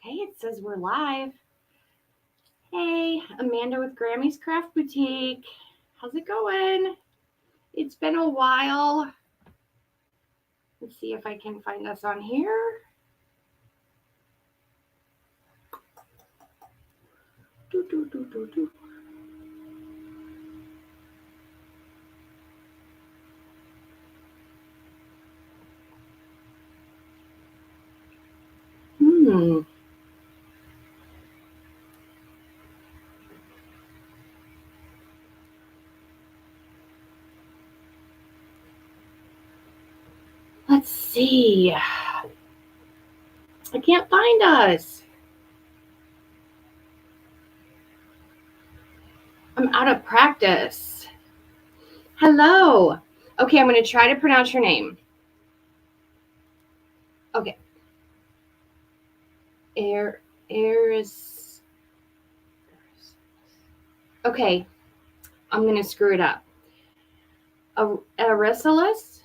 Okay, it says we're live. Hey, Amanda with Grammy's Craft Boutique. How's it going? It's been a while. Let's see if I can find us on here. Let's see. I can't find us. I'm out of practice. Hello. Okay, I'm going to try to pronounce your name. Okay. Eris. Okay, I'm going to screw it up. Aracellus?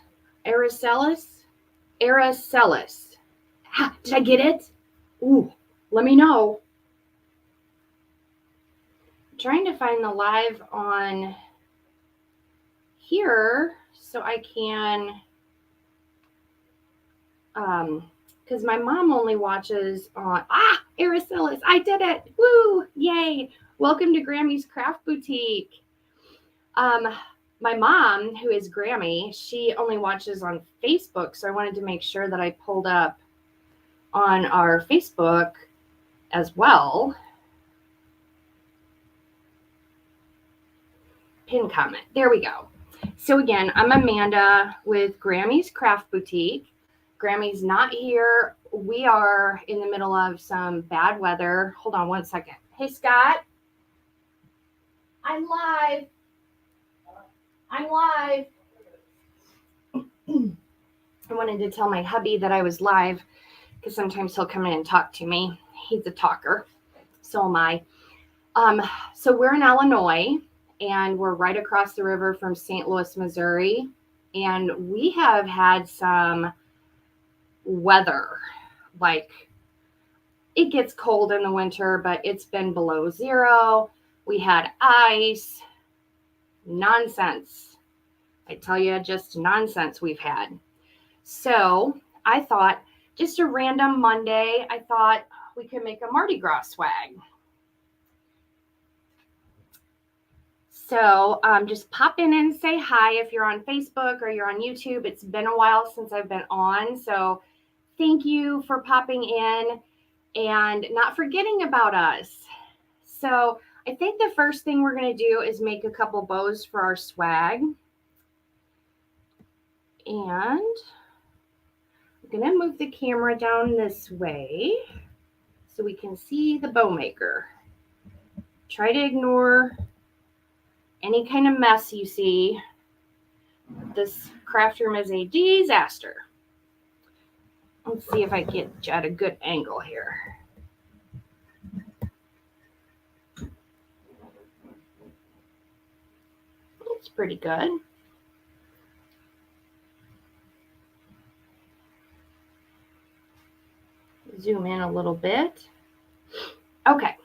Did I get it? Ooh, let me know. I'm trying to find the live on here so I can, because my mom only watches on, Aracellus, I did it. Woo, yay. Welcome to Grammy's Craft Boutique. My mom, who is Grammy, she only watches on Facebook, so I wanted to make sure that I pulled up on our Facebook as well. Pin comment. There we go. So again, I'm Amanda with Grammy's Craft Boutique. Grammy's not here. We are in the middle of some bad weather. Hold on one second. Hey, Scott. I'm live. I wanted to tell my hubby that I was live because sometimes he'll come in and talk to me. He's a talker. So am I. So we're in Illinois, and we're right across the river from St. Louis, Missouri. And we have had some weather. Like, it gets cold in the winter, but it's been below zero. We had ice. Nonsense. I tell you, just nonsense we've had. So I thought, just a random Monday, I thought we could make a Mardi Gras swag. So just pop in and say hi if you're on Facebook or you're on YouTube. It's been a while since I've been on. So thank you for popping in and not forgetting about us. So I think the first thing we're going to do is make a couple bows for our swag. And I'm going to move the camera down this way so we can see the bow maker. Try to ignore any kind of mess you see. This craft room is a disaster. Let's see if I get at a good angle here. It's pretty good. Zoom in a little bit. Okay,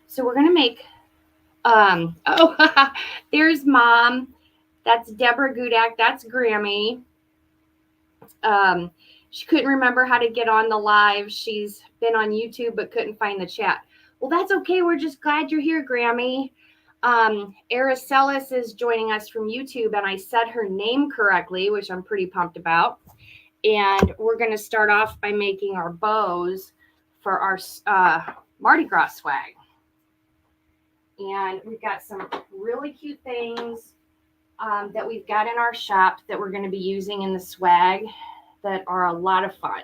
so we're going to make, there's Mom. That's Deborah Gudak. That's Grammy. She couldn't remember how to get on the live. She's been on YouTube but couldn't find the chat. Well, that's okay. We're just glad you're here, Grammy. Aracellus is joining us from YouTube, and I said her name correctly, which I'm pretty pumped about. And we're going to start off by making our bows for our Mardi Gras swag. And we've got some really cute things that we've got in our shop that we're going to be using in the swag that are a lot of fun.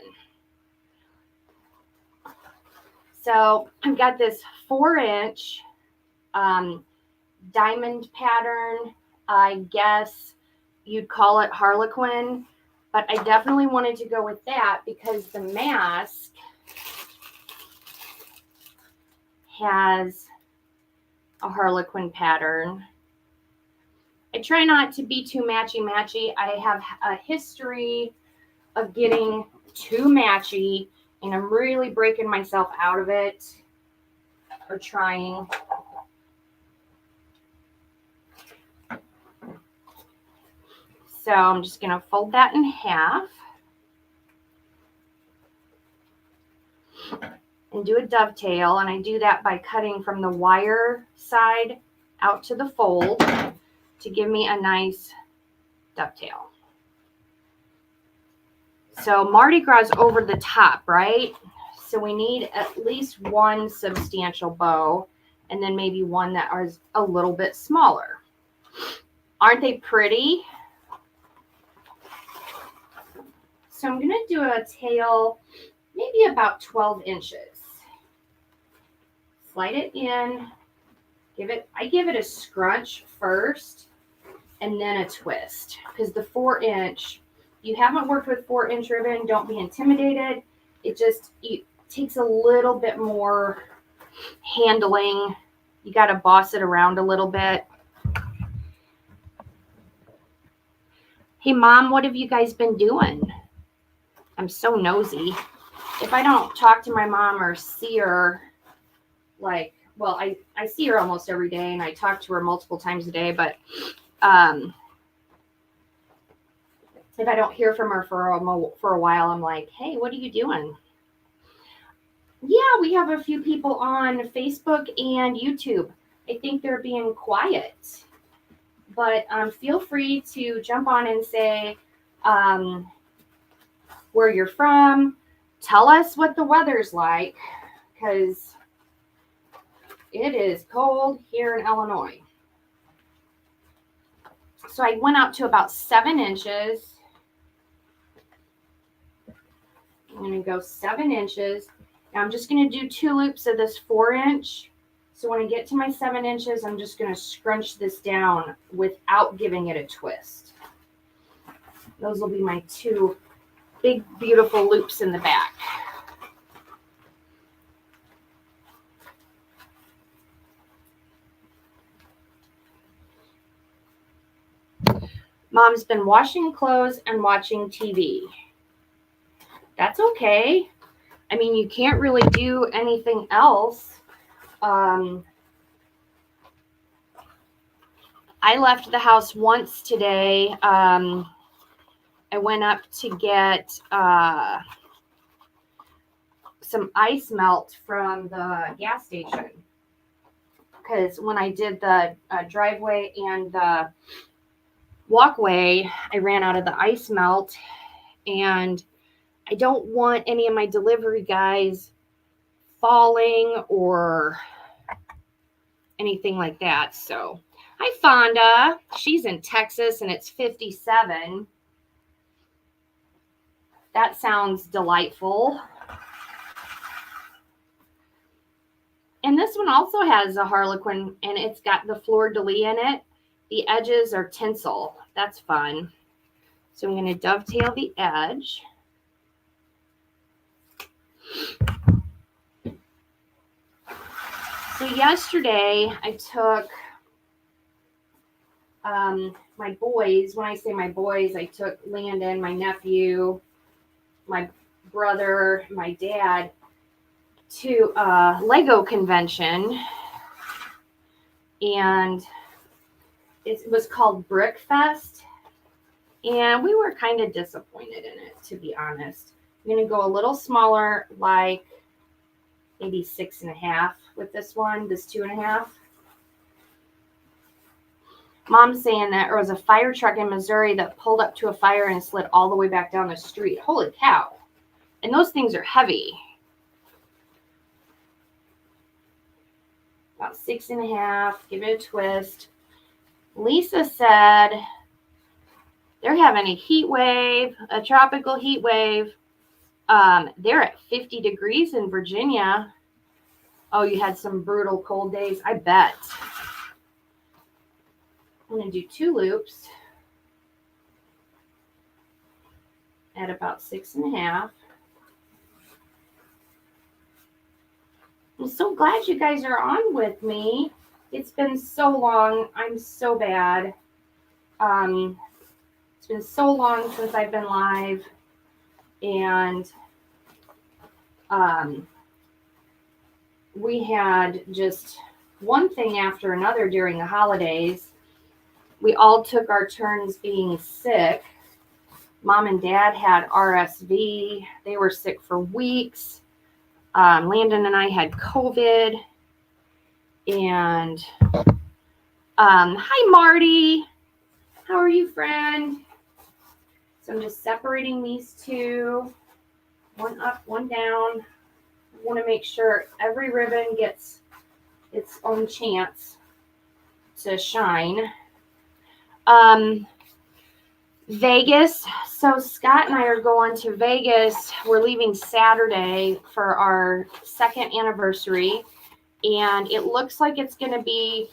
So I've got this 4-inch diamond pattern. I guess you'd call it Harlequin, but I definitely wanted to go with that because the mask has a Harlequin pattern. I try not to be too matchy-matchy. I have a history of getting too matchy, And I'm really breaking myself out of it, or trying. So I'm just going to fold that in half and do a dovetail. And I do that by cutting from the wire side out to the fold to give me a nice dovetail. So Mardi Gras is over the top, right? So we need at least one substantial bow, and then maybe one that is a little bit smaller. Aren't they pretty? So I'm going to do a tail maybe about 12 inches. Slide it in. I give it a scrunch first and then a twist, because the 4-inch, you haven't worked with 4-inch ribbon, don't be intimidated. It takes a little bit more handling. You got to boss it around a little bit. Hey, Mom, what have you guys been doing? I'm so nosy. If I don't talk to my mom or see her, I see her almost every day, and I talk to her multiple times a day, but if I don't hear from her for a while, I'm like, hey, what are you doing? Yeah, we have a few people on Facebook and YouTube. I think they're being quiet. But feel free to jump on and say where you're from. Tell us what the weather's like, because it is cold here in Illinois. So I went out to about 7 inches. I'm going to go 7 inches. Now I'm just going to do 2 loops of this 4-inch. So when I get to my 7 inches, I'm just going to scrunch this down without giving it a twist. Those will be my 2 big, beautiful loops in the back. Mom's been washing clothes and watching TV. That's okay. I mean, you can't really do anything else. I left the house once today. I went up to get some ice melt from the gas station, because when I did the driveway and the walkway, I ran out of the ice melt, and I don't want any of my delivery guys falling or anything like that. So, hi Fonda. She's in Texas and it's 57. That sounds delightful. And this one also has a harlequin, and it's got the fleur-de-lis in it. The edges are tinsel. That's fun. So I'm going to dovetail the edge. So yesterday I took my boys. When I say my boys, I took Landon, my nephew, my brother, my dad, to a Lego convention, and it was called Brick Fest, and we were kind of disappointed in it, to be honest. I'm going to go a little smaller, like maybe 6.5 with this one, this 2.5. Mom's saying that there was a fire truck in Missouri that pulled up to a fire and slid all the way back down the street. Holy cow. And those things are heavy. About 6.5. Give it a twist. Lisa said they're having a heat wave, a tropical heat wave. They're at 50 degrees in Virginia. Oh, you had some brutal cold days. I bet. I'm going to do 2 loops at about 6.5. I'm so glad you guys are on with me. It's been so long. I'm so bad. It's been so long since I've been live, and we had just one thing after another during the holidays. We all took our turns being sick. Mom and Dad had RSV. They were sick for weeks. Landon and I had COVID. And hi, Marty. How are you, friend? So I'm just separating these two. One up, one down. I want to make sure every ribbon gets its own chance to shine. Vegas. So Scott and I are going to Vegas. We're leaving Saturday for our 2nd anniversary. And it looks like it's going to be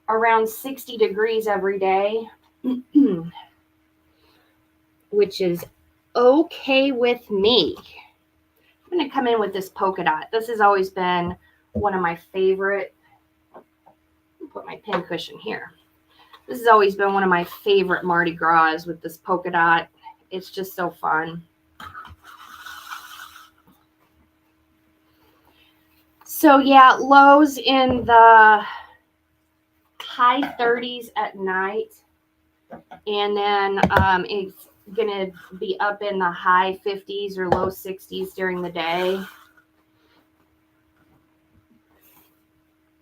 around 60 degrees every day, which is okay with me. I'm going to come in with this polka dot. This has always been one of my favorite. Put my pin cushion here. This has always been one of my favorite Mardi Gras with this polka dot. It's just so fun. So yeah, lows in the high 30s at night. And then it's going to be up in the high 50s or low 60s during the day.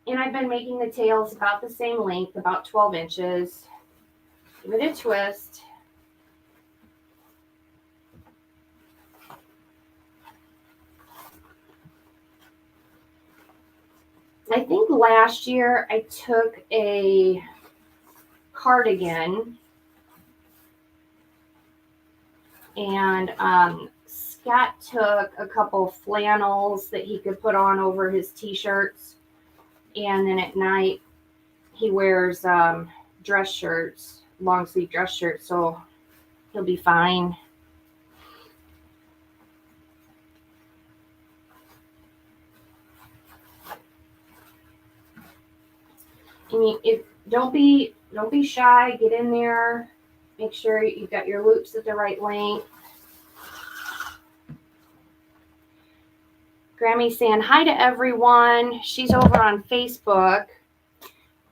And I've been making the tails about the same length, about 12 inches. Give it a twist. I think last year I took a cardigan and Scott took a couple flannels that he could put on over his t-shirts. And then at night, he wears dress shirts, long sleeve dress shirts, so he'll be fine. And don't be shy. Get in there. Make sure you've got your loops at the right length. Grammy's saying hi to everyone. She's over on Facebook.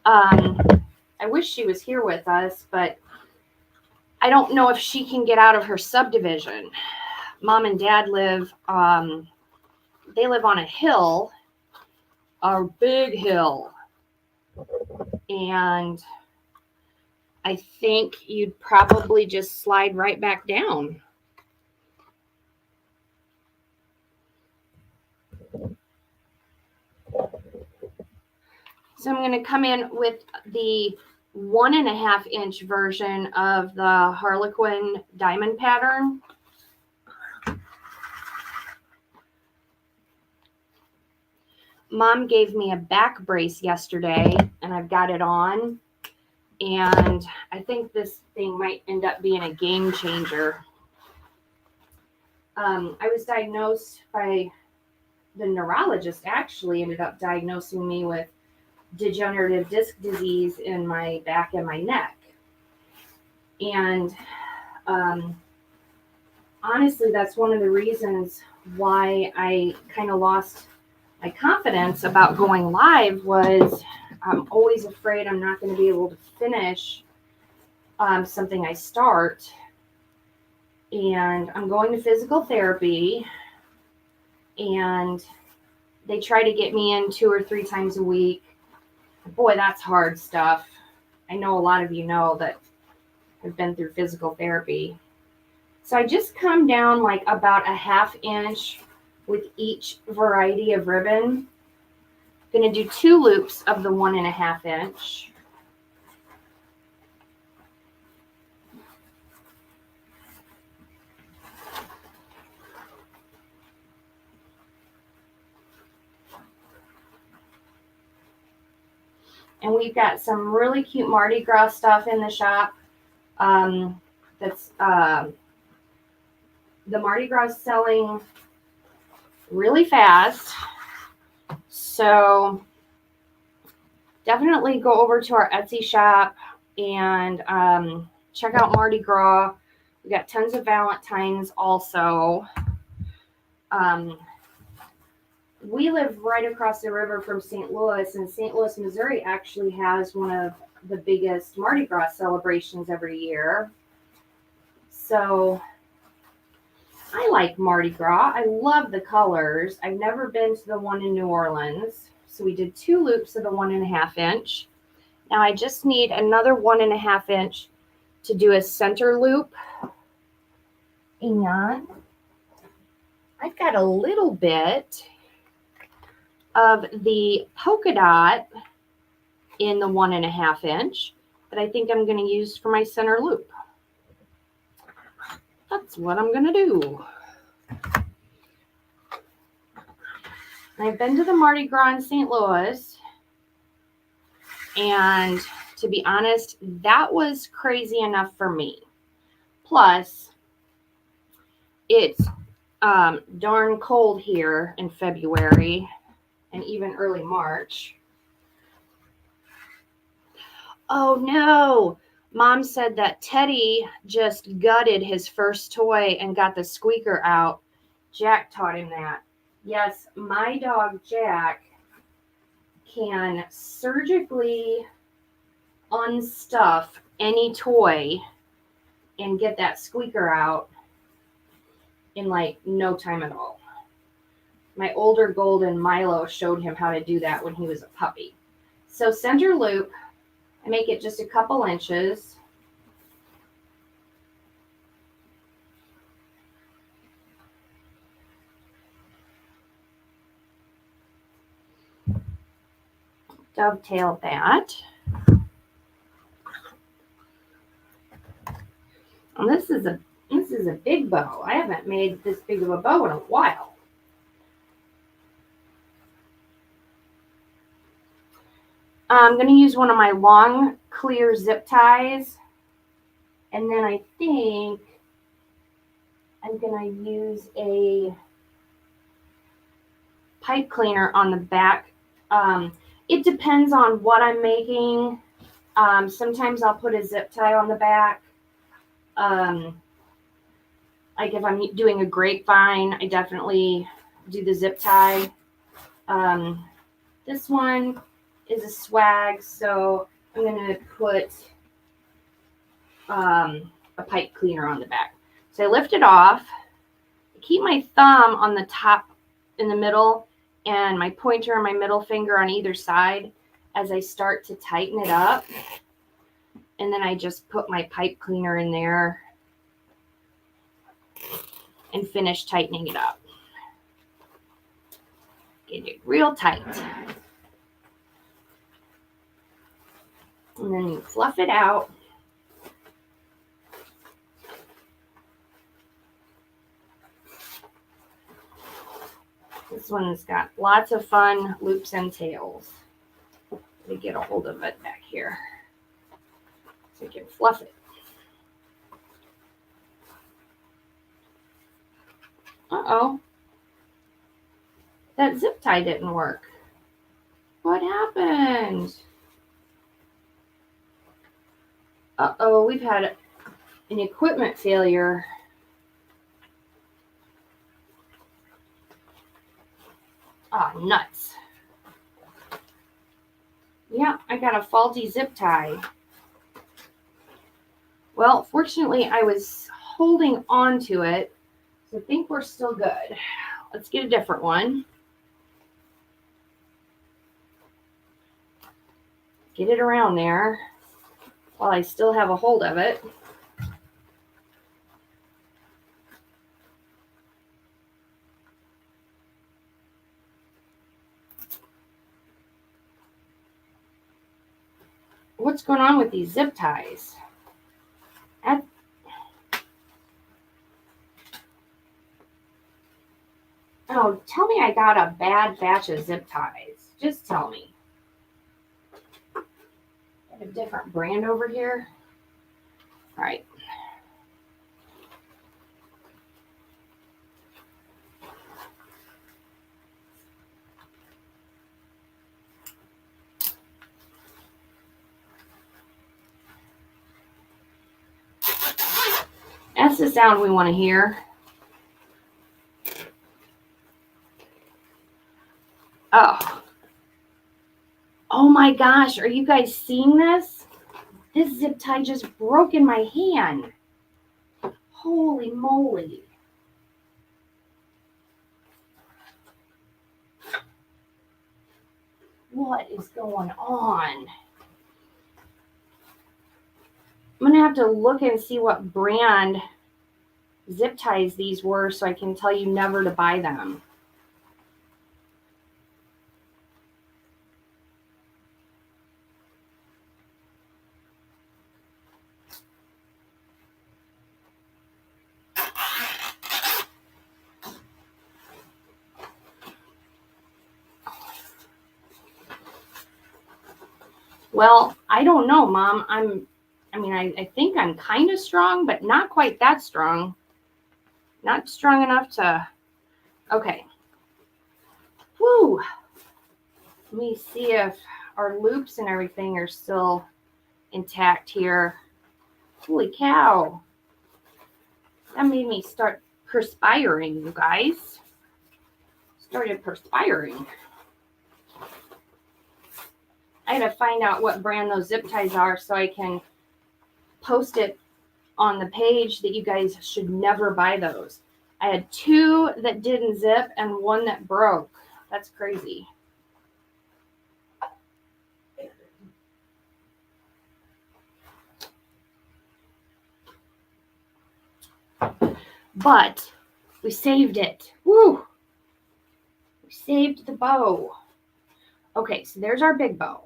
I wish she was here with us, but I don't know if she can get out of her subdivision. Mom and Dad live, they live on a hill, a big hill. And I think you'd probably just slide right back down. So I'm going to come in with the 1.5 inch version of the Harlequin diamond pattern. Mom gave me a back brace yesterday and I've got it on. And I think this thing might end up being a game changer. I was diagnosed by the neurologist, actually ended up diagnosing me with degenerative disc disease in my back and my neck. And honestly, that's one of the reasons why I kind of lost my confidence about going live. Was I'm always afraid I'm not going to be able to finish something I start. And I'm going to physical therapy, and they try to get me in 2 or 3 times a week. Boy, that's hard stuff. I know a lot of you know that I've been through physical therapy. So I just come down like about 1/2 inch with each variety of ribbon. I'm going to do 2 loops of the 1.5 inch. And we've got some really cute Mardi Gras stuff in the shop. That's the Mardi Gras selling really fast. So definitely go over to our Etsy shop and check out Mardi Gras. We got tons of Valentines also. We live right across the river from St. Louis, and St. Louis, Missouri actually has one of the biggest Mardi Gras celebrations every year. So I like Mardi Gras. I love the colors. I've never been to the one in New Orleans. So we did 2 loops of the 1.5 inch. Now I just need another 1.5 inch to do a center loop. And I've got a little bit of the polka dot in the 1.5 inch that I think I'm going to use for my center loop. That's what I'm going to do. I've been to the Mardi Gras in St. Louis, and to be honest, that was crazy enough for me. Plus, it's darn cold here in February and even early March. Oh no, Mom said that Teddy just gutted his first toy and got the squeaker out. Jack taught him that. Yes, my dog Jack can surgically unstuff any toy and get that squeaker out in like no time at all. My older golden Milo showed him how to do that when he was a puppy. So center loop, I make it just a couple inches. Dovetail that. And this is a big bow. I haven't made this big of a bow in a while. I'm going to use one of my long clear zip ties. And then I think I'm going to use a pipe cleaner on the back. It depends on what I'm making. Sometimes I'll put a zip tie on the back. Like if I'm doing a grapevine, I definitely do the zip tie. This one is a swag, so I'm going to put a pipe cleaner on the back. So I lift it off. I keep my thumb on the top in the middle and my pointer and my middle finger on either side as I start to tighten it up. And then I just put my pipe cleaner in there and finish tightening it up. Get it real tight. And then you fluff it out. This one's got lots of fun loops and tails. Let me get a hold of it back here so you can fluff it. Uh-oh. That zip tie didn't work. What happened? Uh-oh, we've had an equipment failure. Oh, nuts. Yeah, I got a faulty zip tie. Well, fortunately, I was holding on to it, so I think we're still good. Let's get a different one. Get it around there while I still have a hold of it. What's going on with these zip ties? Oh, tell me I got a bad batch of zip ties. Just tell me. I have a different brand over here. All right. That's the sound we want to hear. Oh. Oh my gosh, are you guys seeing this? This zip tie just broke in my hand. Holy moly. What is going on? I'm going to have to look and see what brand zip ties these were so I can tell you never to buy them. Well, I don't know, Mom. I think I'm kind of strong, but not quite that strong. Not strong enough to... Okay. Woo! Let me see if our loops and everything are still intact here. Holy cow. That made me start perspiring, you guys. Started perspiring. I had to find out what brand those zip ties are so I can post it on the page that you guys should never buy those. I had 2 that didn't zip and 1 that broke. That's crazy. But we saved it. Woo! We saved the bow. Okay, so there's our big bow.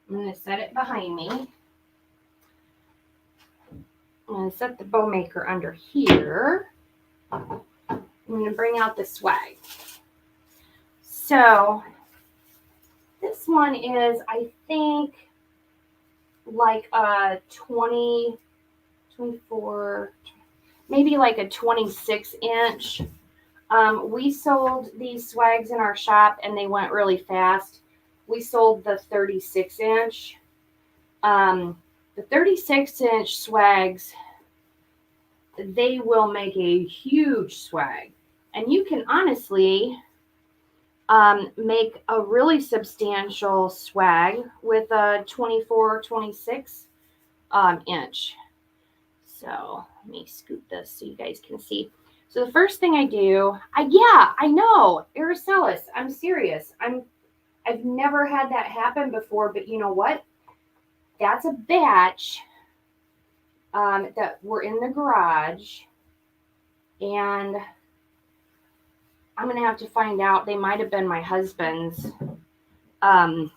I'm going to set it behind me. I'm going to set the bow maker under here. I'm going to bring out the swag. So this one is, I think, like a 20, 24, maybe like a 26 inch. We sold these swags in our shop and they went really fast. We sold the 36 inch. The 36 inch swags, they will make a huge swag. And you can honestly make a really substantial swag with a 24, 26 inch. So let me scoot this so you guys can see. So the first thing I do, I know, Araceli, I'm serious. I've never had that happen before, but you know what? That's a batch that were in the garage, and I'm going to have to find out. They might have been my husband's. But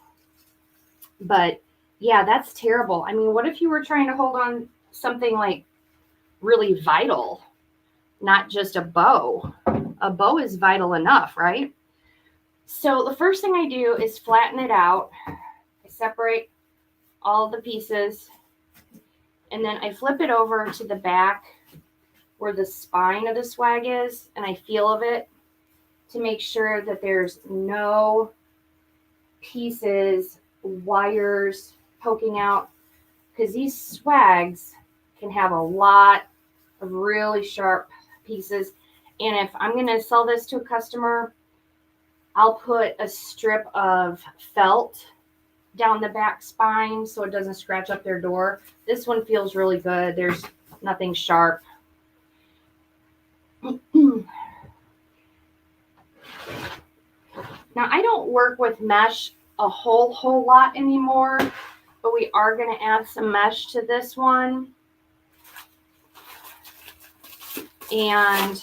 yeah, that's terrible. I mean, what if you were trying to hold on something like really vital, not just a bow? A bow is vital enough, right? So the first thing I do is flatten it out. I separate all the pieces, and then I flip it over to the back where the spine of the swag is, and I feel of it to make sure that there's no pieces, wires poking out, because these swags can have a lot of really sharp pieces. And if I'm going to sell this to a customer, I'll put a strip of felt down the back spine so it doesn't scratch up their door. This one feels really good. There's nothing sharp. Now, I don't work with mesh a whole lot anymore, but we are going to add some mesh to this one. And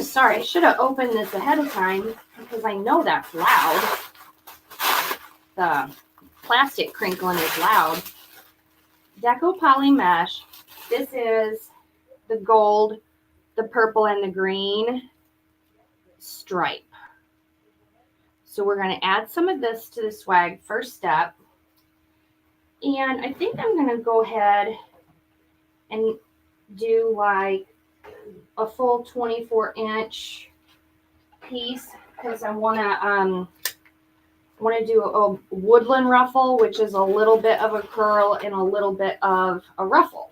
sorry, I should have opened this ahead of time because I know that's loud. The plastic crinkling is loud. Deco Poly Mesh. This is the gold, the purple, and the green stripe. So we're going to add some of this to the swag, first step. And I think I'm going to go ahead and do like a full 24-inch piece because I want to do a woodland ruffle, which is a little bit of a curl and a little bit of a ruffle.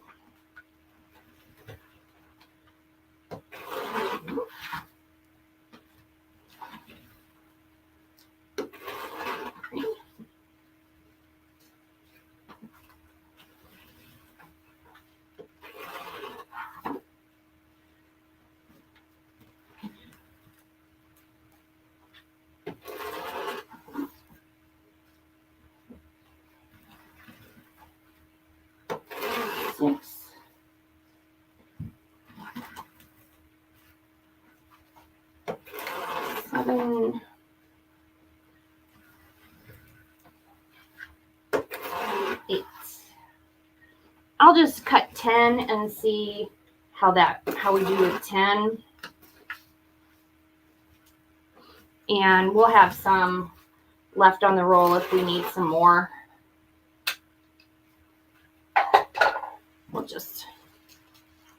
6, 7, 8. I'll just cut 10 and see how we do with 10. And we'll have some left on the roll if we need some more. We'll just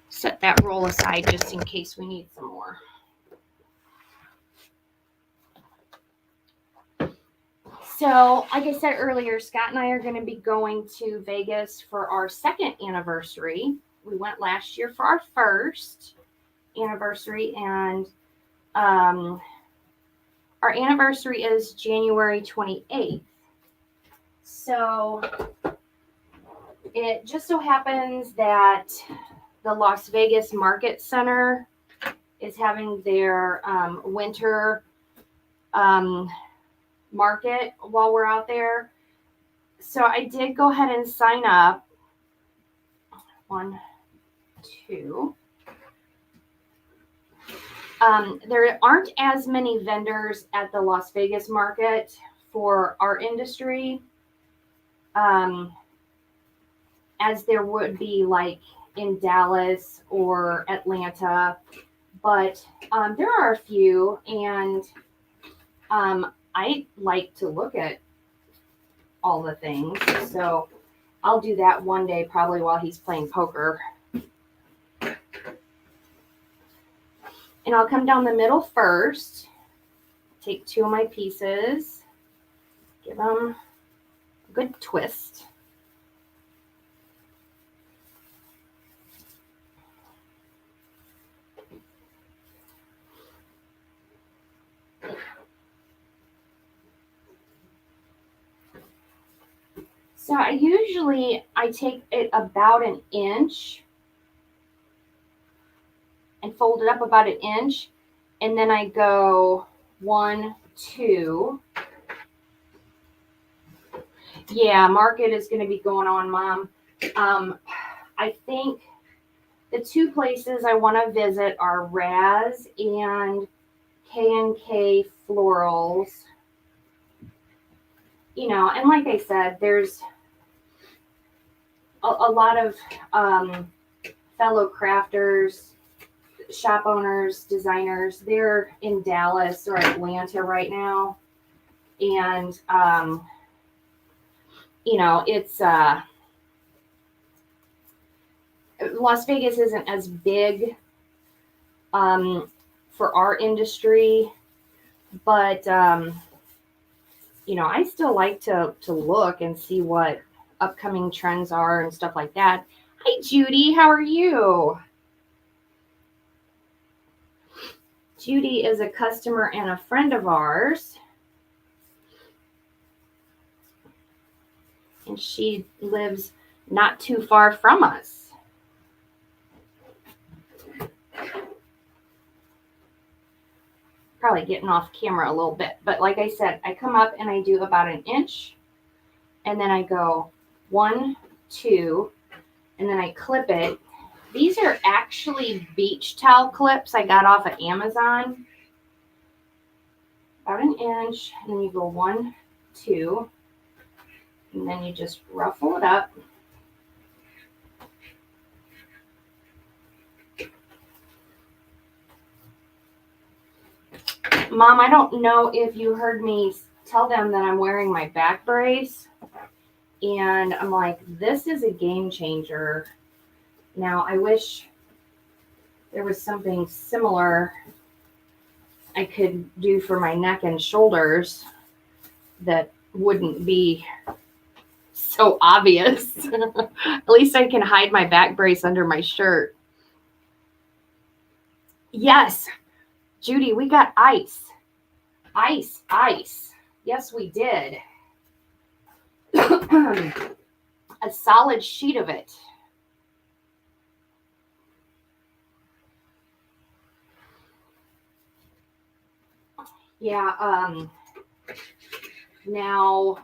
set that roll aside just in case we need some more. So, like I said earlier, Scott and I are going to be going to Vegas for our 2nd anniversary. We went last year for our 1st anniversary, and our anniversary is January 28th. So, it just so happens that the Las Vegas Market Center is having their winter market while we're out there. So I did go ahead and sign up. 1, 2. There aren't as many vendors at the Las Vegas market for our industry as there would be like in Dallas or Atlanta, but there are a few, and I like to look at all the things, so I'll do that one day probably while he's playing poker. And I'll come down the middle first, take 2 of my pieces, give them a good twist. So I take it about an inch and fold it up about an inch, and then I go 1, 2. Yeah, market is going to be going on, Mom. I think the 2 places I want to visit are Raz and K&K Florals. You know, and like I said, there's a lot of fellow crafters, shop owners, designers. They're in Dallas or Atlanta right now. And, you know, it's Las Vegas isn't as big for our industry, but you know, I still like to look and see what upcoming trends are and stuff like that. Hi, Judy. How are you? Judy is a customer and a friend of ours. And she lives not too far from us. Probably getting off camera a little bit, but like I said, I come up and I do about an inch, and then I go 1, 2, and then I clip it. These are actually beach towel clips I got off of Amazon. About an inch, and then you go 1, 2, and then you just ruffle it up. Mom, I don't know if you heard me tell them that I'm wearing my back brace. And I'm like, this is a game changer. Now, I wish there was something similar I could do for my neck and shoulders that wouldn't be so obvious. At least I can hide my back brace under my shirt. Yes, Judy, we got ice. Ice. Yes, we did. A solid sheet of it. Yeah, now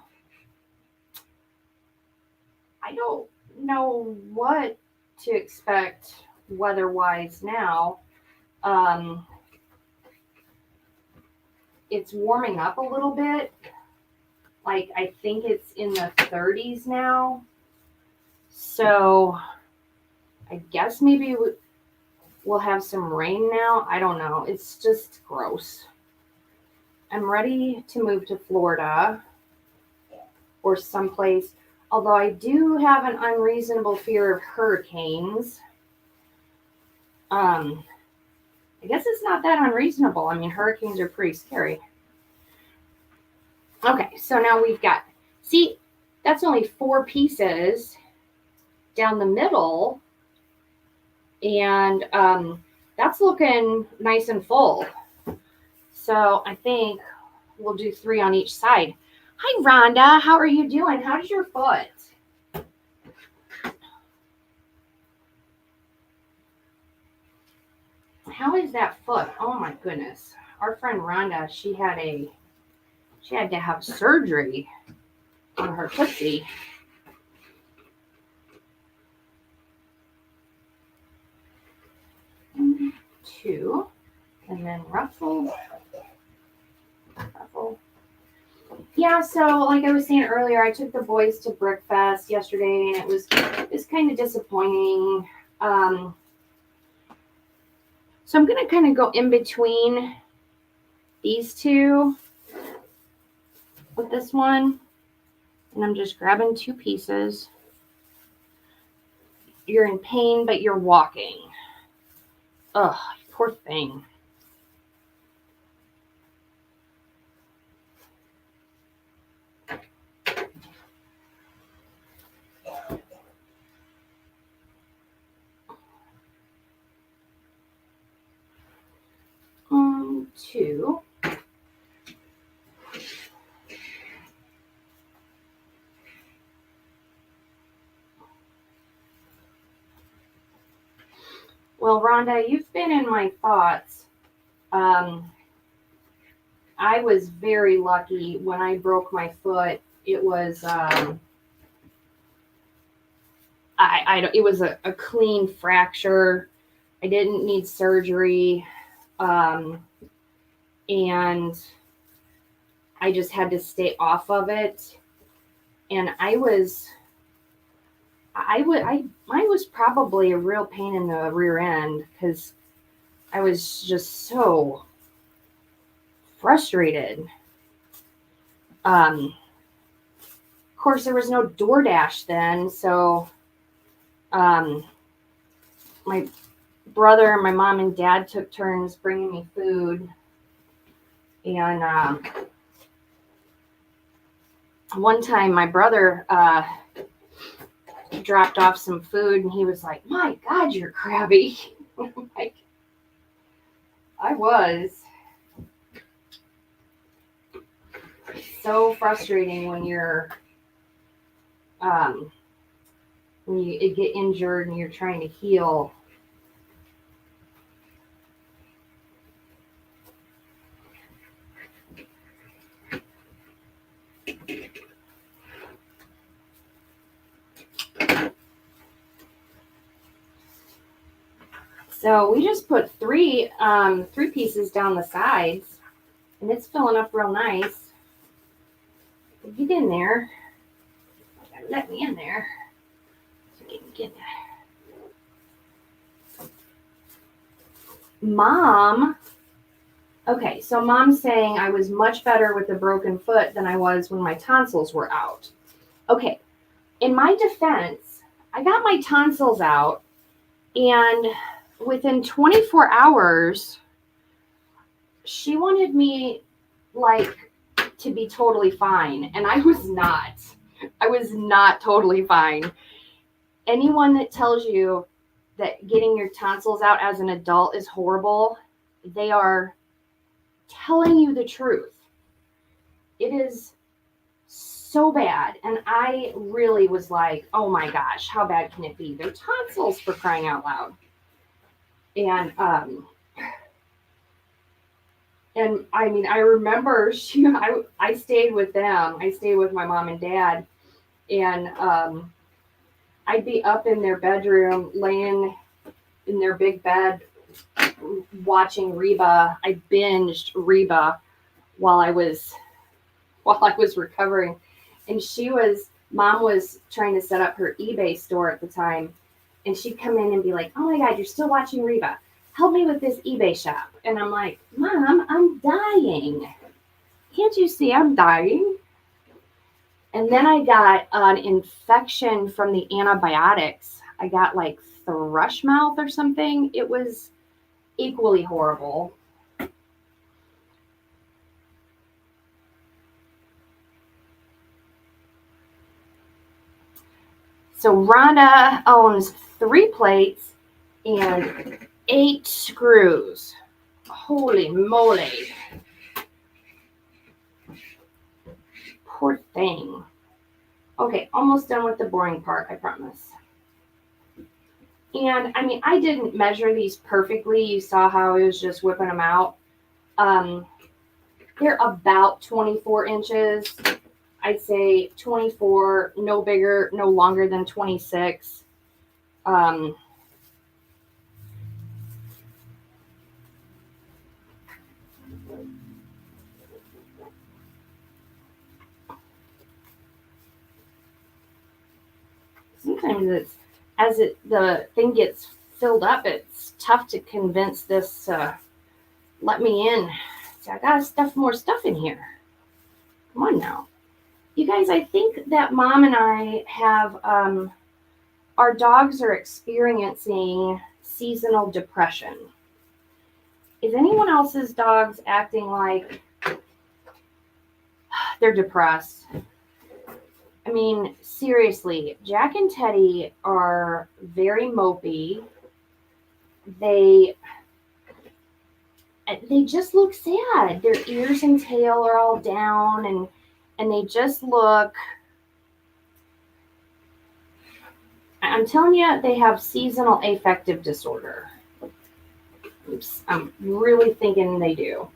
I don't know what to expect weather-wise now. Um, it's warming up a little bit. Like, I think it's in the 30s now. So I guess maybe we'll have some rain now. I don't know. It's just gross. I'm ready to move to Florida or someplace. Although I do have an unreasonable fear of hurricanes. I guess it's not that unreasonable. I mean, hurricanes are pretty scary. Okay, so now we've got, see, that's only 4 pieces down the middle. And that's looking nice and full. So I think we'll do 3 on each side. Hi, Rhonda. How are you doing? How's your foot? How is that foot? Oh my goodness. Our friend Rhonda, she had to have surgery on her footsie. Two, and then ruffle. Yeah, so like I was saying earlier, I took the boys to Brickfest yesterday, and it was kind of disappointing. So I'm gonna kind of go in between these two with this one, and I'm just grabbing 2 pieces. You're in pain, but you're walking. Ugh, poor thing. Two. Well, Rhonda, you've been in my thoughts. I was very lucky when I broke my foot. It was it was a clean fracture. I didn't need surgery. And I just had to stay off of it. And mine was probably a real pain in the rear end because I was just so frustrated. Of course, there was no DoorDash then, so my brother and my mom and dad took turns bringing me food. And one time my brother dropped off some food, and he was like, "My God, you're crabby." I'm like, I was. So frustrating when you're when you get injured and you're trying to heal. So we just put 3 pieces down the sides, and it's filling up real nice. Get in there. Let me in there. Get Mom. Okay, so Mom's saying I was much better with a broken foot than I was when my tonsils were out. Okay, in my defense, I got my tonsils out, and within 24 hours, she wanted me to be totally fine, and I was not. I was not totally fine. Anyone that tells you that getting your tonsils out as an adult is horrible They are telling you the truth. It is so bad. And I really was like, oh my gosh, how bad can it be? They're tonsils, for crying out loud. And I mean, I remember I stayed with them. I stayed with my mom and dad, and I'd be up in their bedroom, laying in their big bed, watching Reba. I binged Reba while I was recovering, and mom was trying to set up her eBay store at the time, and she'd come in and be like, "Oh my God, you're still watching Reba. Help me with this eBay shop." And I'm like, "Mom, I'm dying. Can't you see I'm dying?" And then I got an infection from the antibiotics. I got like thrush mouth or something. It was equally horrible. So Rhonda owns 3 plates and 8 screws. Holy moly. Poor thing. Okay, almost done with the boring part, I promise. And I mean, I didn't measure these perfectly. You saw how I was just whipping them out. They're about 24 inches. I'd say 24, no bigger, no longer than 26. Sometimes the thing gets filled up, it's tough to convince this let me in. So I gotta stuff more stuff in here. Come on now. You guys, I think that Mom and I have our dogs are experiencing seasonal depression. Is anyone else's dogs acting like they're depressed? I mean, seriously, Jack and Teddy are very mopey. They just look sad. Their ears and tail are all down, and they just look. I'm telling you, they have seasonal affective disorder. Oops, I'm really thinking they do.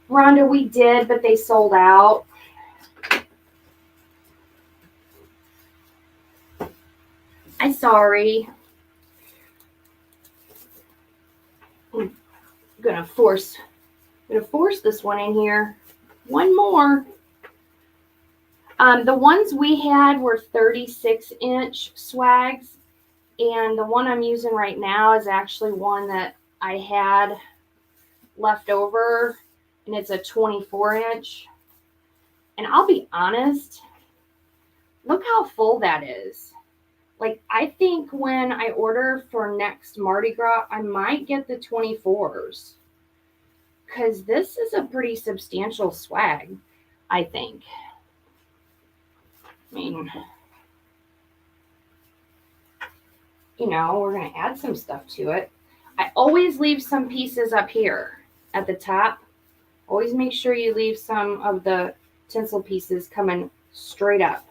Rhonda, we did, but they sold out. I'm sorry. I'm gonna force this one in here. One more. The ones we had were 36-inch swags, and the one I'm using right now is actually one that I had left over, and it's a 24-inch. And I'll be honest, look how full that is. Like, I think when I order for next Mardi Gras, I might get the 24s, because this is a pretty substantial swag, I think. I mean, you know, we're going to add some stuff to it. I always leave some pieces up here at the top. Always make sure you leave some of the tinsel pieces coming straight up.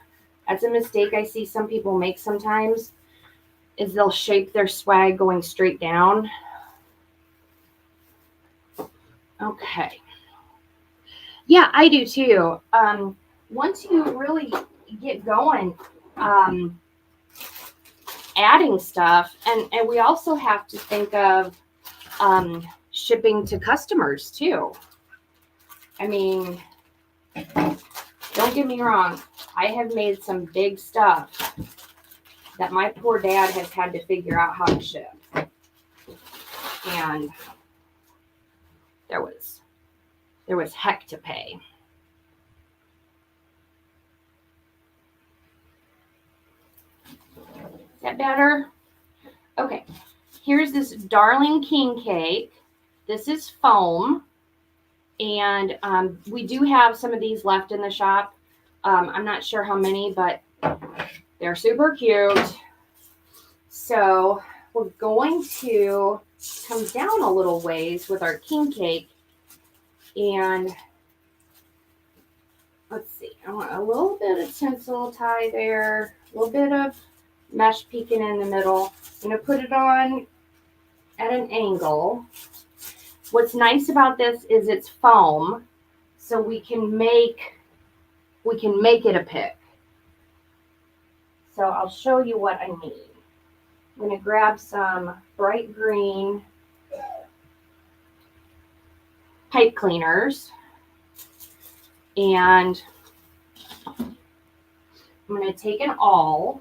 That's a mistake I see some people make sometimes, is they'll shape their swag going straight down. Okay. Yeah, I do too. Once you really get going, adding stuff, and we also have to think of shipping to customers too. I mean, don't get me wrong, I have made some big stuff that my poor dad has had to figure out how to ship. And there was heck to pay. Is that better? Okay, here's this Darling King cake. This is foam. And we do have some of these left in the shop. I'm not sure how many, but they're super cute. So we're going to come down a little ways with our king cake. And let's see, I want a little bit of tinsel tie there, a little bit of mesh peeking in the middle. I'm going to put it on at an angle. What's nice about this is it's foam, so we can make it a pick. So I'll show you what I need. I'm going to grab some bright green pipe cleaners, and I'm going to take an awl.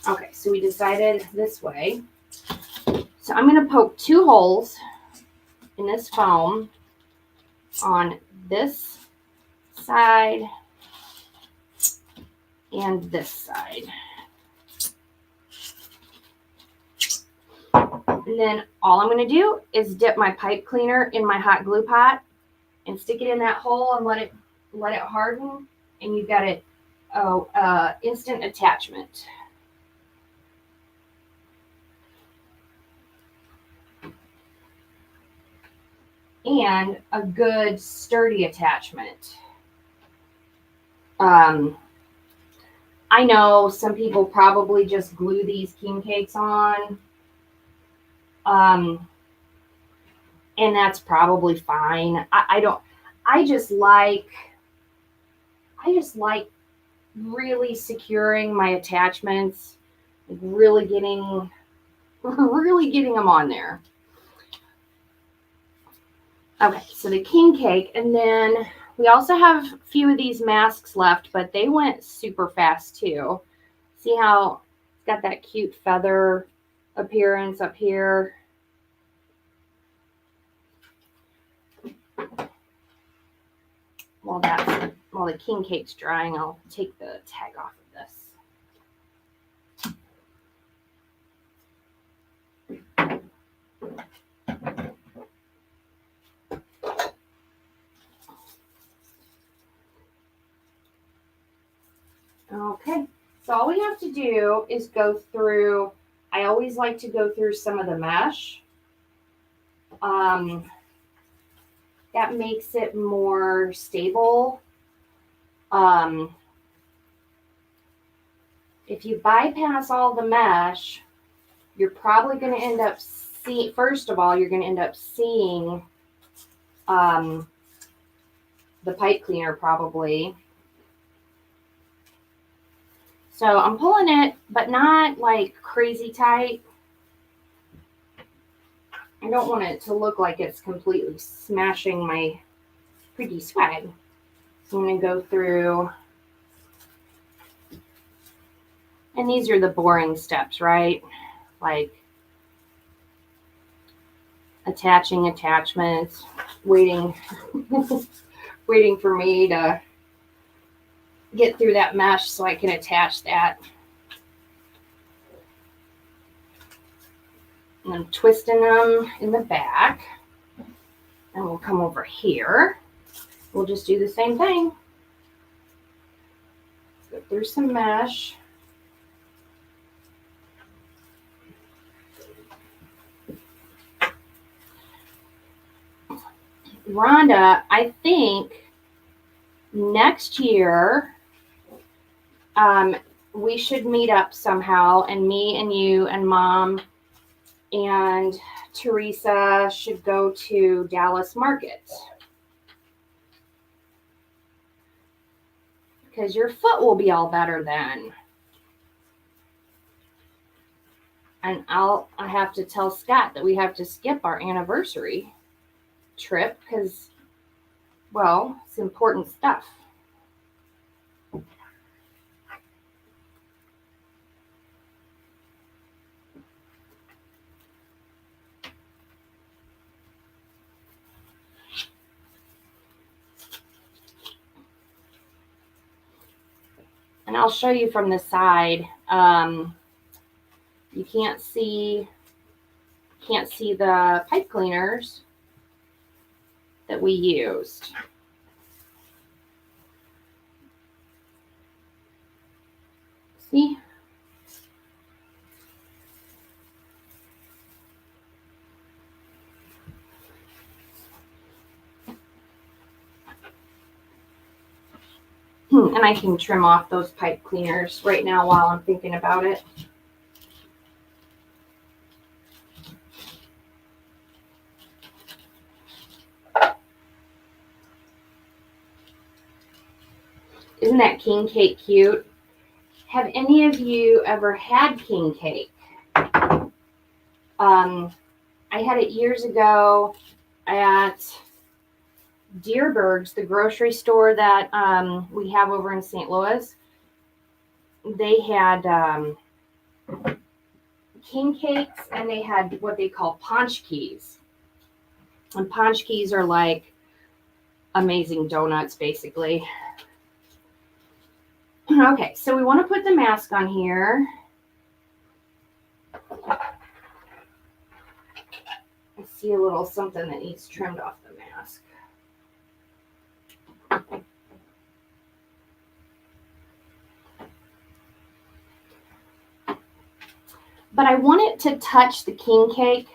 Okay, so we decided this way. So I'm going to poke 2 holes in this foam on this side and this side. And then all I'm going to do is dip my pipe cleaner in my hot glue pot and stick it in that hole and let it harden, and you've got it instant attachment. And a good sturdy attachment. I know some people probably just glue these king cakes on. And that's probably fine. I just like really securing my attachments, like really getting them on there. Okay, so the king cake, and then we also have a few of these masks left, but they went super fast too. See how it's got that cute feather appearance up here? While the king cake's drying, I'll take the tag off of this. Okay, so all we have to do is go through, I always like to go through some of the mesh. That makes it more stable. If you bypass all the mesh, you're probably going to end up first of all, you're going to end up seeing the pipe cleaner probably. So I'm pulling it, but not like crazy tight. I don't want it to look like it's completely smashing my pretty swag. So I'm going to go through, and these are the boring steps, right? Like attaching attachments, waiting for me to get through that mesh so I can attach that. And I'm twisting them in the back. And we'll come over here. We'll just do the same thing. Go through some mesh. Rhonda, I think next year we should meet up somehow, and me and you and Mom and Teresa should go to Dallas Market. Because your foot will be all better then. And I have to tell Scott that we have to skip our anniversary trip because, well, it's important stuff. And I'll show you from the side. You can't see the pipe cleaners that we used. See? And I can trim off those pipe cleaners right now while I'm thinking about it. Isn't that king cake cute? Have any of you ever had king cake? I had it years ago at Deerberg's, the grocery store that we have over in St. Louis. They had king cakes, and they had what they call paczkis. And paczkis are like amazing donuts, basically. Okay, so we want to put the mask on here. I see a little something that needs trimmed off the mask. But I want it to touch the king cake.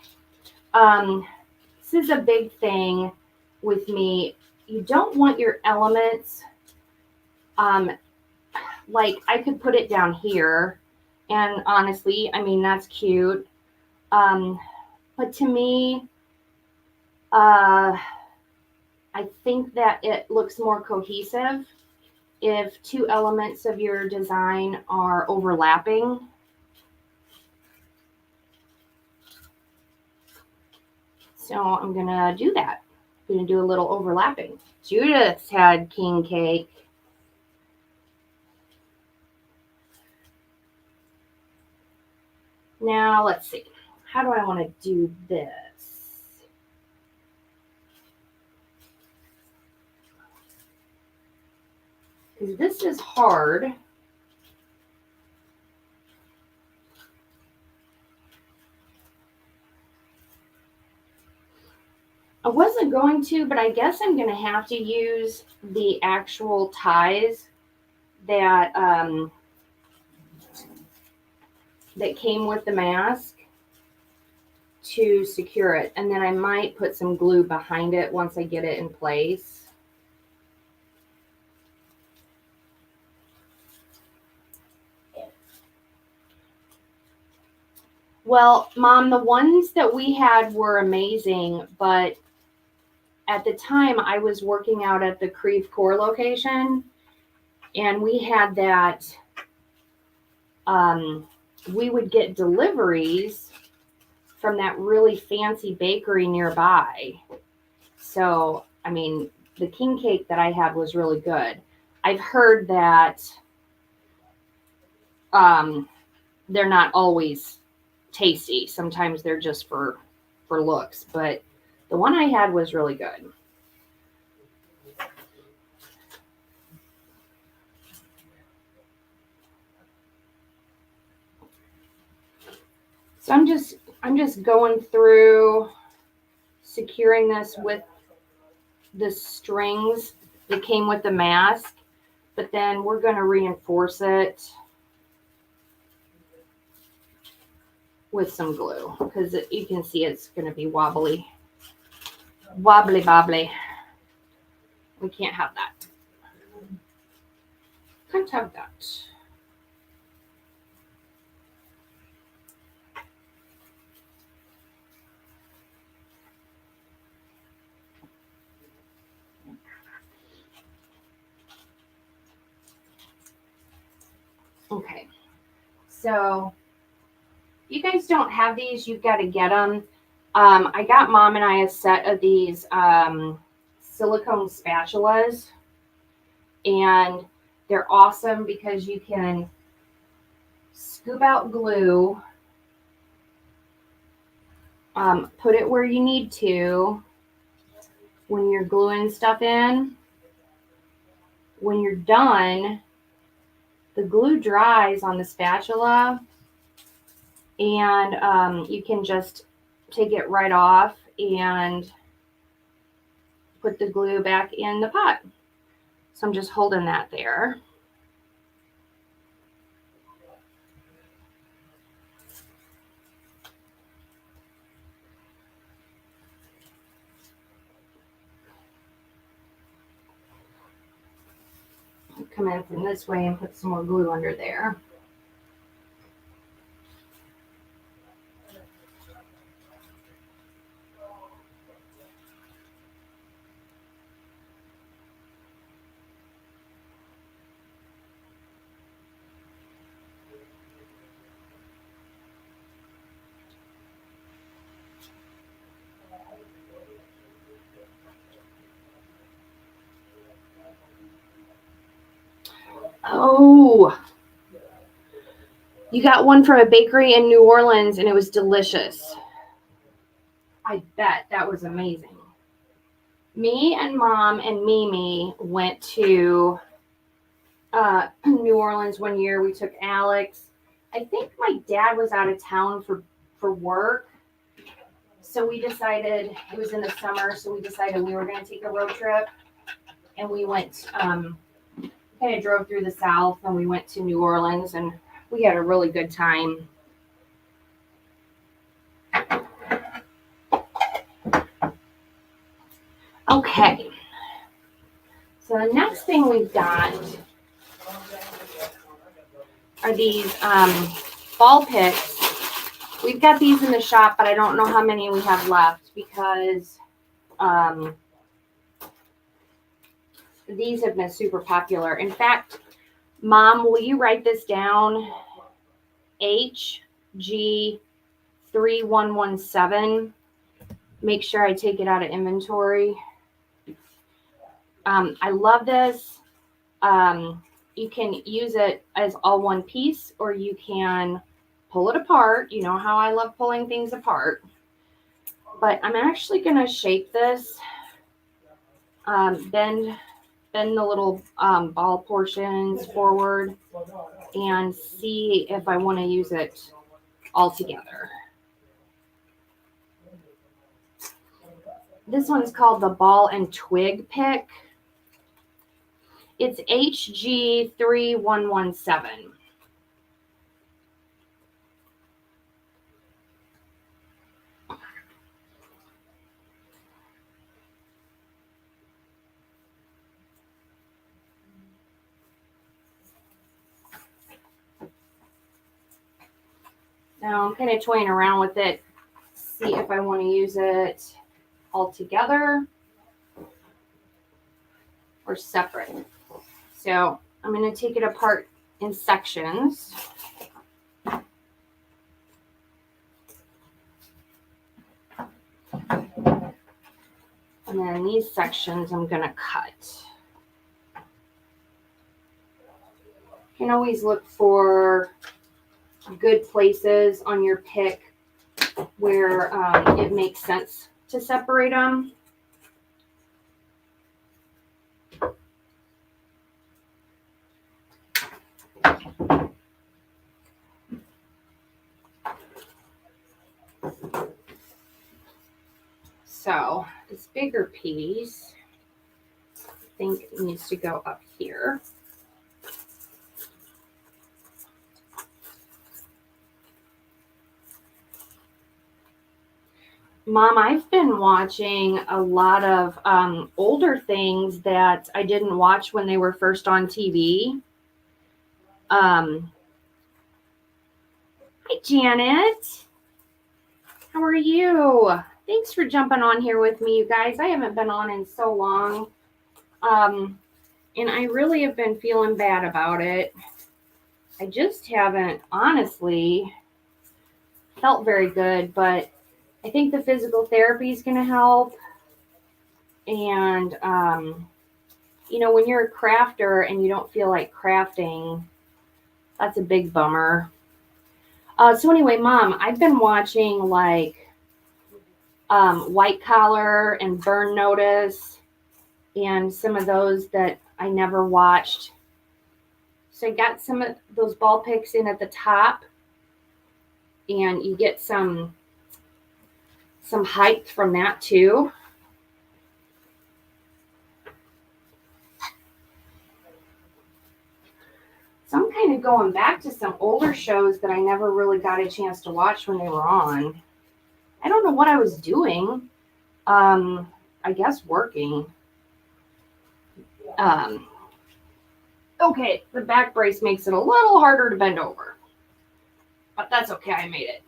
This is a big thing with me. You don't want your elements, like I could put it down here, and honestly, I mean, that's cute. But to me, I think that it looks more cohesive if two elements of your design are overlapping. So I'm going to do that. I'm going to do a little overlapping. Judith's had king cake. Now, let's see. How do I want to do this? Because this is hard. I wasn't going to, but I guess I'm going to have to use the actual ties that that came with the mask to secure it. And then I might put some glue behind it once I get it in place. Well, Mom, the ones that we had were amazing, but at the time I was working out at the Creve Coeur location, and we had that, we would get deliveries from that really fancy bakery nearby. So, I mean, the king cake that I had was really good. I've heard that they're not always tasty. Sometimes they're just for looks, but the one I had was really good. So I'm just going through securing this with the strings that came with the mask, but then we're going to reinforce it with some glue because you can see it's going to be wobbly bobbly. We can't have that. Can't have that. Okay, so if you guys don't have these, you've got to get them. I got Mom and I a set of these silicone spatulas, and they're awesome because you can scoop out glue, put it where you need to when you're gluing stuff in. When you're done, the glue dries on the spatula, and you can just take it right off and put the glue back in the pot. So I'm just holding that there. come in from this way and put some more glue under there. Oh, you got one from a bakery in New Orleans and it was delicious. I bet that was amazing. Me and Mom and Mimi went to New Orleans one year. We took Alex. I think my dad was out of town for work. So we decided, it was in the summer, so we decided we were going to take a road trip. And we went, kind of drove through the South and we went to New Orleans and we had a really good time. Okay. So the next thing we've got are these ball picks. We've got these in the shop, but I don't know how many we have left because these have been super popular. In fact, Mom, will you write this down? HG3117. Make sure I take it out of inventory. I love this. You can use it as all one piece, or you can pull it apart. You know how I love pulling things apart. But I'm actually going to shape this. Bend the little ball portions forward and see if I want to use it all together. This one's called the ball and twig pick. It's HG3117. Now I'm kind of toying around with it, see if I want to use it all together or separate. So I'm going to take it apart in sections. And then these sections I'm going to cut. You can always look for good places on your pick where it makes sense to separate them. So this bigger piece, I think it needs to go up here. Mom, I've been watching a lot of older things that I didn't watch when they were first on TV. Hi, Janet. How are you? Thanks for jumping on here with me, you guys. I haven't been on in so long. And I really have been feeling bad about it. I just haven't, honestly, felt very good, but I think the physical therapy is going to help. And, you know, when you're a crafter and you don't feel like crafting, that's a big bummer. So anyway, Mom, I've been watching like White Collar and Burn Notice and some of those that I never watched. So I got some of those ball picks in at the top, and you get some height from that too. So I'm kind of going back to some older shows that I never really got a chance to watch when they were on. I don't know what I was doing. I guess working. Okay, the back brace makes it a little harder to bend over. But that's okay, I made it.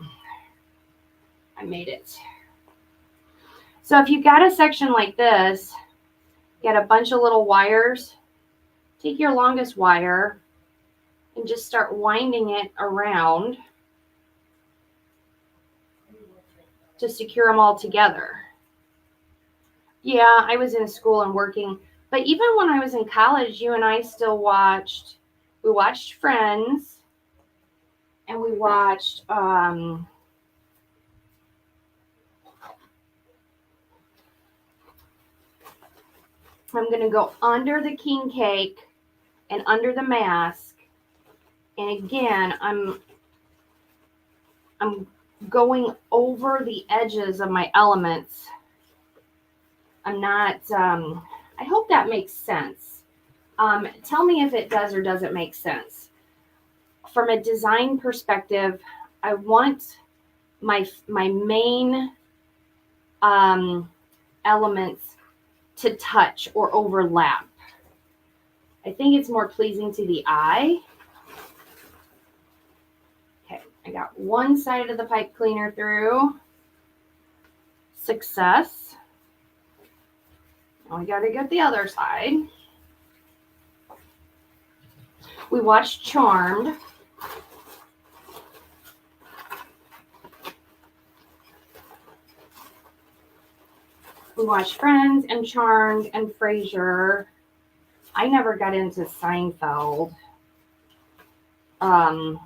I made it. So if you got a section like this, get a bunch of little wires, take your longest wire and just start winding it around to secure them all together. Yeah, I was in school and working, but even when I was in college, you and I still we watched Friends, and we watched, I'm going to go under the king cake and under the mask. And again, I'm going over the edges of my elements. I'm not, I hope that makes sense. Tell me if it does or doesn't make sense. From a design perspective, I want my main elements to touch or overlap. I think it's more pleasing to the eye. Okay, I got one side of the pipe cleaner through. Success. Now we got to get the other side. We watched Charmed. We watched Friends and Charmed and Frasier. I never got into Seinfeld. Well,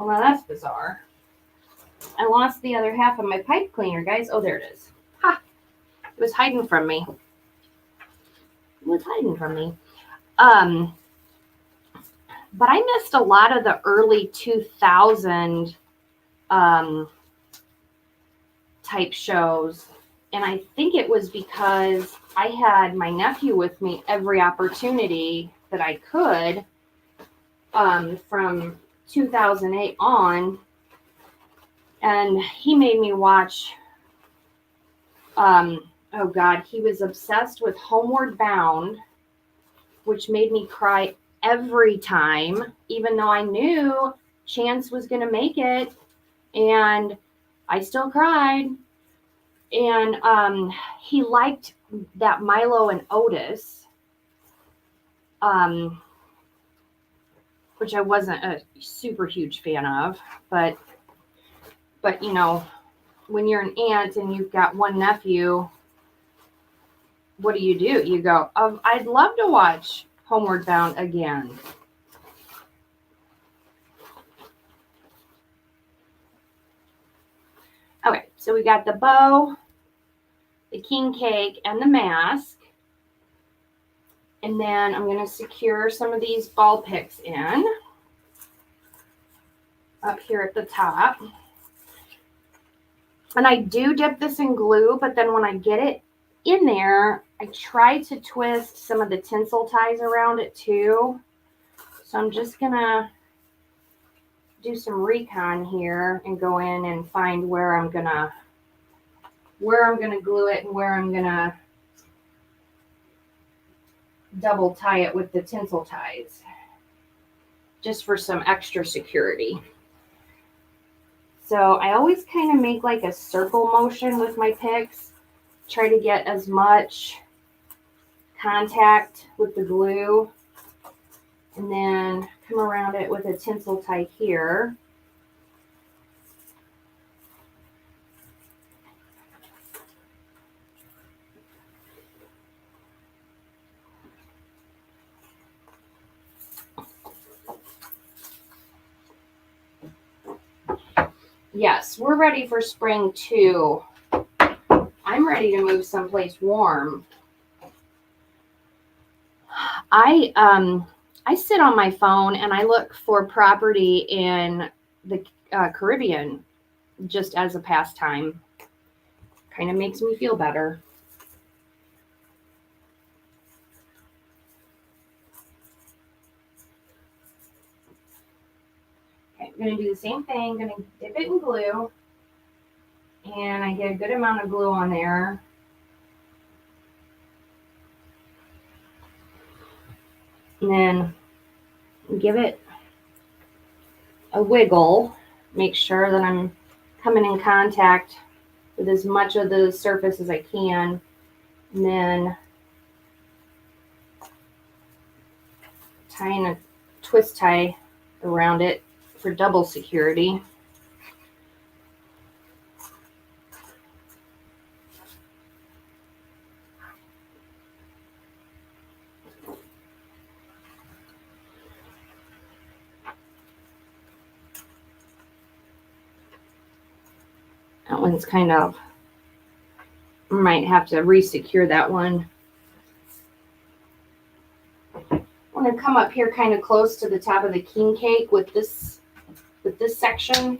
now that's bizarre. I lost the other half of my pipe cleaner, guys. Oh, there it is. Ha! It was hiding from me. It was hiding from me. But I missed a lot of the early 2000 type shows. And I think it was because I had my nephew with me every opportunity that I could from 2008 on. And he made me watch, oh God, he was obsessed with Homeward Bound, which made me cry every time, even though I knew Chance was going to make it. And I still cried. And he liked that Milo and Otis, which I wasn't a super huge fan of. But you know, when you're an aunt and you've got one nephew, what do? You go, I'd love to watch Homeward Bound again. Okay, so we got the bow, the king cake, and the mask. And then I'm going to secure some of these ball picks in up here at the top. And I do dip this in glue, but then when I get it in there, I try to twist some of the tinsel ties around it too. So I'm just going to do some recon here and go in and find where I'm going to glue it and where I'm going to double tie it with the tinsel ties, just for some extra security. So I always kind of make like a circle motion with my picks, try to get as much contact with the glue, and then come around it with a tinsel tie here. Yes, we're ready for spring too. I'm ready to move someplace warm. I sit on my phone and I look for property in the Caribbean just as a pastime. Kind of makes me feel better. Okay, I'm going to do the same thing. I'm going to dip it in glue. And I get a good amount of glue on there. And then give it a wiggle. Make sure that I'm coming in contact with as much of the surface as I can. And then tying a twist tie around it for double security. That one's kind of, might have to re-secure that one. I want to come up here kind of close to the top of the king cake with this section.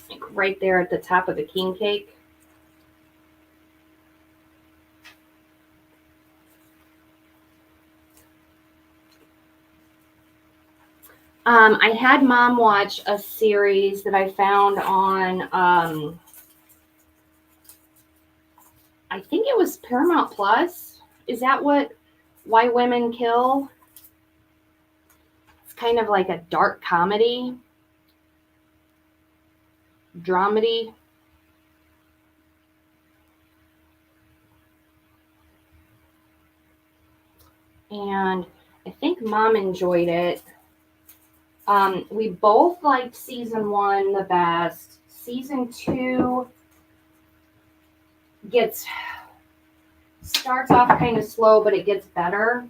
Like right there at the top of the king cake. I had Mom watch a series that I found on, I think it was Paramount Plus. Is that Why Women Kill? It's kind of like a dark comedy, dramedy. And I think Mom enjoyed it. We both liked season 1 the best. Season 2 starts off kind of slow, but it gets better.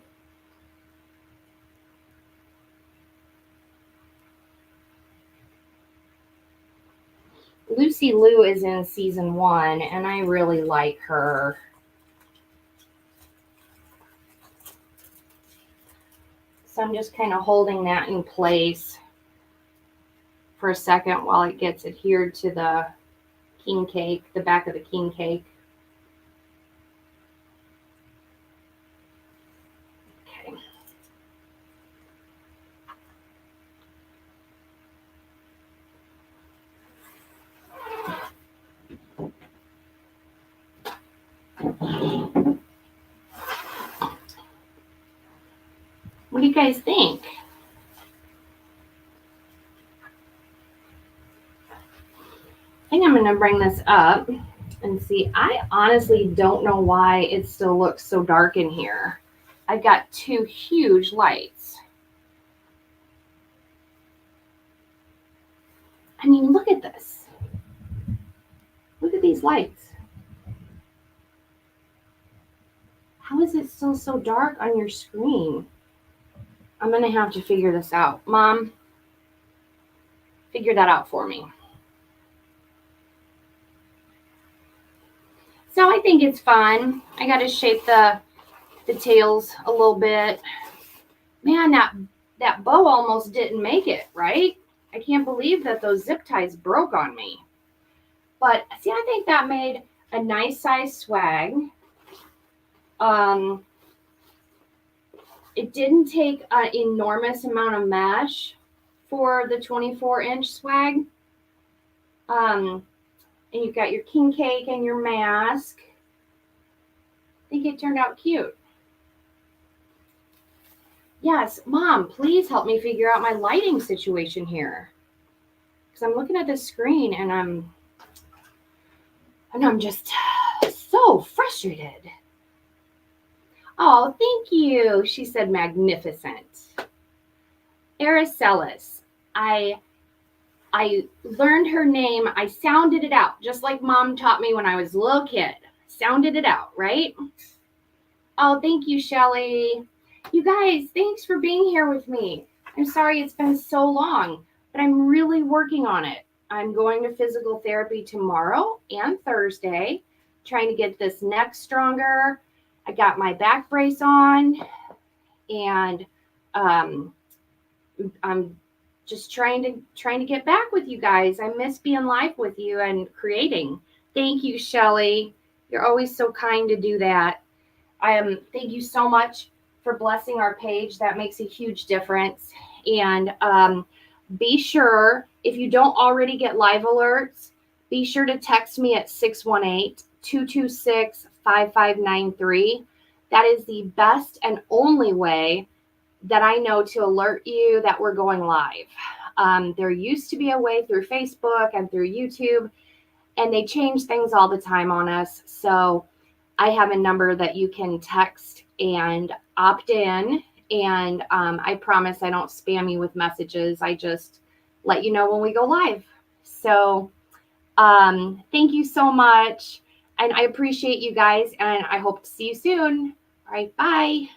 Lucy Liu is in season 1, and I really like her. So I'm just kind of holding that in place for a second while it gets adhered to the king cake, the back of the king cake. Okay. What do you guys think? I think I'm going to bring this up and see. I honestly don't know why it still looks so dark in here. I've got 2 huge lights. I mean, look at this. Look at these lights. How is it still so dark on your screen? I'm going to have to figure this out. Mom, figure that out for me. So I think it's fun. I got to shape the tails a little bit. Man, that bow almost didn't make it, right? I can't believe that those zip ties broke on me. But see, I think that made a nice size swag. It didn't take an enormous amount of mesh for the 24-inch swag. And you've got your king cake and your mask. I think it turned out cute. Yes, Mom, please help me figure out my lighting situation here. Because I'm looking at this screen and I'm just so frustrated. Oh, thank you. She said magnificent. Araceli. I learned her name. I sounded it out, just like Mom taught me when I was a little kid. Sounded it out, right? Oh, thank you, Shelly. You guys, thanks for being here with me. I'm sorry it's been so long, but I'm really working on it. I'm going to physical therapy tomorrow and Thursday, trying to get this neck stronger. I got my back brace on, and I'm just trying to get back with you guys. I miss being live with you and creating. Thank you, Shelly. You're always so kind to do that. Thank you so much for blessing our page. That makes a huge difference. And be sure, if you don't already get live alerts, be sure to text me at 618-226-5593. That is the best and only way that I know to alert you that we're going live. There used to be a way through Facebook and through YouTube, and they change things all the time on us. So I have a number that you can text and opt in. And I promise I don't spam you with messages. I just let you know when we go live. So thank you so much. And I appreciate you guys. And I hope to see you soon. All right. Bye.